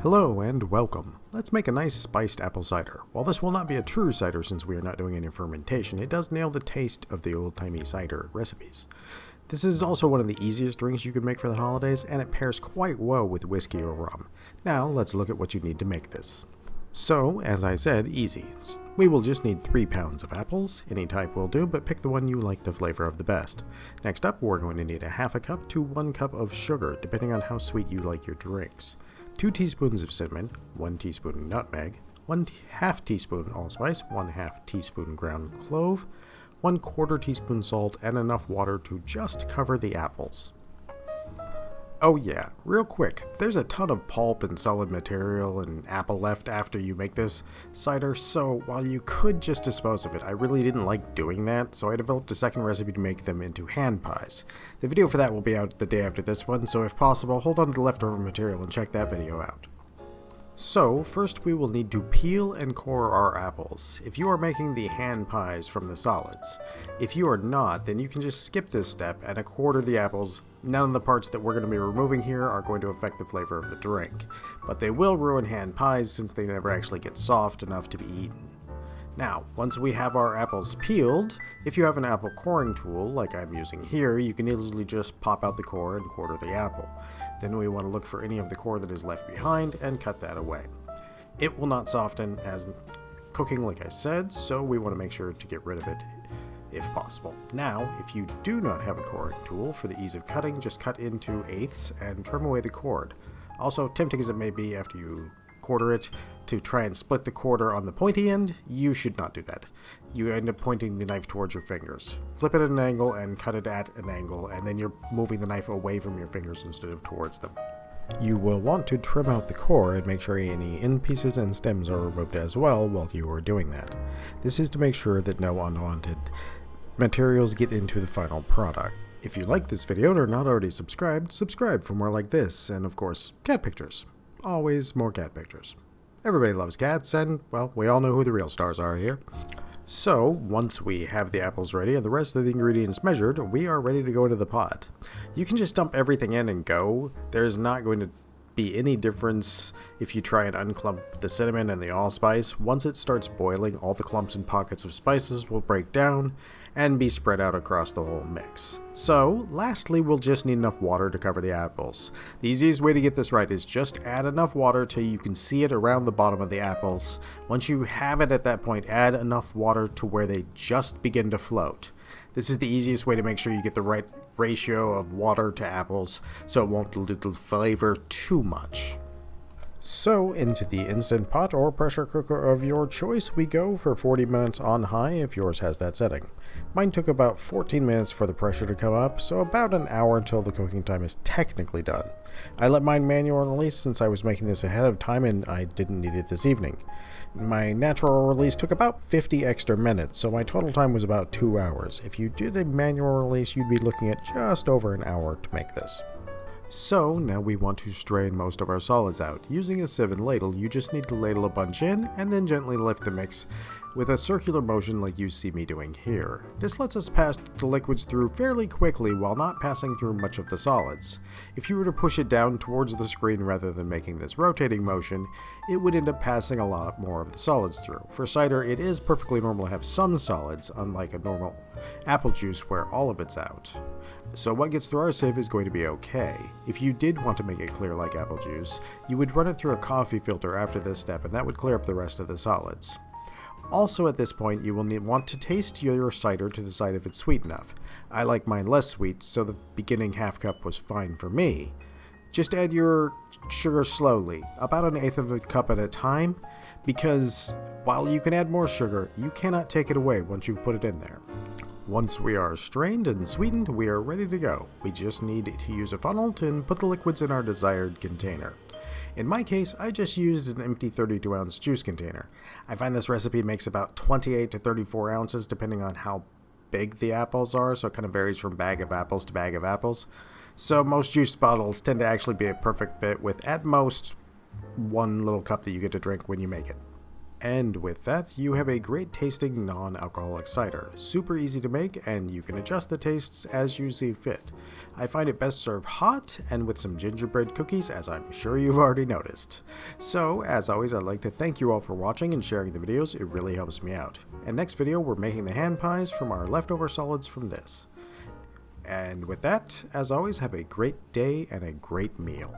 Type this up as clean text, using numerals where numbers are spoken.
Hello and welcome. Let's make a nice spiced apple cider. While this will not be a true cider since we are not doing any fermentation, it does nail the taste of the old-timey cider recipes. This is also one of the easiest drinks you can make for the holidays, and it pairs quite well with whiskey or rum. Now let's look at what you need to make this. So, as I said, easy. We will just need 3 pounds of apples. Any type will do, but pick the one you like the flavor of the best. Next up, we're going to need a half a cup to 1 cup of sugar, depending on how sweet you like your drinks. 2 teaspoons of cinnamon, 1 teaspoon nutmeg, 1/2 teaspoon allspice, 1/2 teaspoon ground clove, 1/4 teaspoon salt, and enough water to just cover the apples. Oh yeah, real quick, there's a ton of pulp and solid material and apple left after you make this cider, so while you could just dispose of it, I really didn't like doing that, so I developed a second recipe to make them into hand pies. The video for that will be out the day after this one, so if possible, hold on to the leftover material and check that video out. So, first we will need to peel and core our apples, if you are making the hand pies from the solids. If you are not, then you can just skip this step and quarter the apples. None of the parts that we're going to be removing here are going to affect the flavor of the drink, but they will ruin hand pies since they never actually get soft enough to be eaten. Now, once we have our apples peeled, if you have an apple coring tool like I'm using here, you can easily just pop out the core and quarter the apple. Then we want to look for any of the core that is left behind and cut that away. It will not soften as cooking like I said, so we want to make sure to get rid of it if possible. Now, if you do not have a coring tool, for the ease of cutting, just cut into eighths and trim away the cord. Also, tempting as it may be after you quarter it to try and split the quarter on the pointy end, you should not do that. You end up pointing the knife towards your fingers. Flip it at an angle and cut it at an angle, and then you're moving the knife away from your fingers instead of towards them. You will want to trim out the core and make sure any end pieces and stems are removed as well while you are doing that. This is to make sure that no unwanted materials get into the final product. If you like this video and are not already subscribed, subscribe for more like this, and of course, cat pictures. Always more cat pictures. Everybody loves cats, and, well, we all know who the real stars are here. So, once we have the apples ready and the rest of the ingredients measured, we are ready to go into the pot. You can just dump everything in and go. There's not going to be any difference if you try and unclump the cinnamon and the allspice. Once it starts boiling, all the clumps and pockets of spices will break down and be spread out across the whole mix. So, lastly, we'll just need enough water to cover the apples. The easiest way to get this right is just add enough water till you can see it around the bottom of the apples. Once you have it at that point, add enough water to where they just begin to float. This is the easiest way to make sure you get the right ratio of water to apples so it won't dilute the flavor too much. So, into the Instant Pot or pressure cooker of your choice we go for 40 minutes on high if yours has that setting. Mine took about 14 minutes for the pressure to come up, so about an hour until the cooking time is technically done. I let mine manual release since I was making this ahead of time and I didn't need it this evening. My natural release took about 50 extra minutes, so my total time was about 2 hours. If you did a manual release, you'd be looking at just over an hour to make this. So, now we want to strain most of our solids out. Using a sieve and ladle, you just need to ladle a bunch in, and then gently lift the mix with a circular motion like you see me doing here. This lets us pass the liquids through fairly quickly while not passing through much of the solids. If you were to push it down towards the screen rather than making this rotating motion, it would end up passing a lot more of the solids through. For cider, it is perfectly normal to have some solids, unlike a normal apple juice where all of it's out. So what gets through our sieve is going to be okay. If you did want to make it clear like apple juice, you would run it through a coffee filter after this step, and that would clear up the rest of the solids. Also at this point, you will want to taste your cider to decide if it's sweet enough. I like mine less sweet, so the beginning half cup was fine for me. Just add your sugar slowly, about 1/8 of a cup at a time, because while you can add more sugar, you cannot take it away once you've put it in there. Once we are strained and sweetened, we are ready to go. We just need to use a funnel to put the liquids in our desired container. In my case, I just used an empty 32-ounce juice container. I find this recipe makes about 28 to 34 ounces depending on how big the apples are, so it kind of varies from bag of apples to bag of apples. So most juice bottles tend to actually be a perfect fit with at most 1 little cup that you get to drink when you make it. And with that, you have a great tasting non-alcoholic cider. Super easy to make, and you can adjust the tastes as you see fit. I find it best served hot and with some gingerbread cookies, as I'm sure you've already noticed. So, as always, I'd like to thank you all for watching and sharing the videos. It really helps me out. And next video, we're making the hand pies from our leftover solids from this. And with that, as always, have a great day and a great meal.